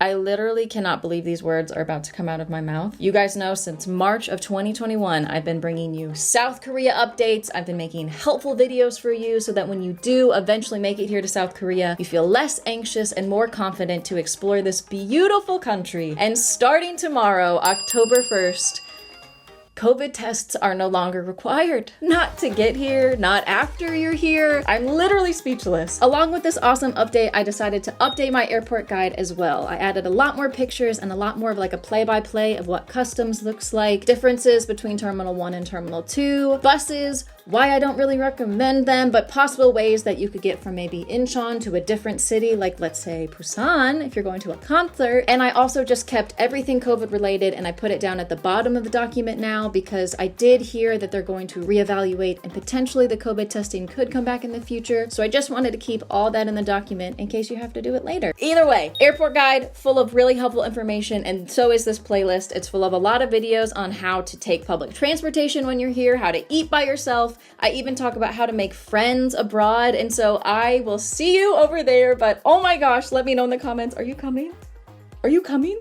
I literally cannot believe these words are about to come out of my mouth. You guys know since March of 2021, I've been bringing you South Korea updates. I've been making helpful videos for you so that when you do eventually make it here to South Korea, you feel less anxious and more confident to explore this beautiful country. And starting tomorrow, October 1st, COVID tests are no longer required. Not to get here, not after you're here. I'm literally speechless. Along with this awesome update, I decided to update my airport guide as well. I added a lot more pictures and a lot more of like a play-by-play of what customs looks like, differences between Terminal 1 and Terminal 2, buses, why I don't really recommend them, but possible ways that you could get from maybe Incheon to a different city, like let's say Busan, if you're going to a concert. And I also just kept everything COVID related and I put it down at the bottom of the document now because I did hear that they're going to reevaluate and potentially the COVID testing could come back in the future. So I just wanted to keep all that in the document in case you have to do it later. Either way, airport guide full of really helpful information, and so is this playlist. It's full of a lot of videos on how to take public transportation when you're here, how to eat by yourself. I even talk about how to make friends abroad, and so I will see you over there. But oh my gosh, let me know in the comments, are you coming? Are you coming?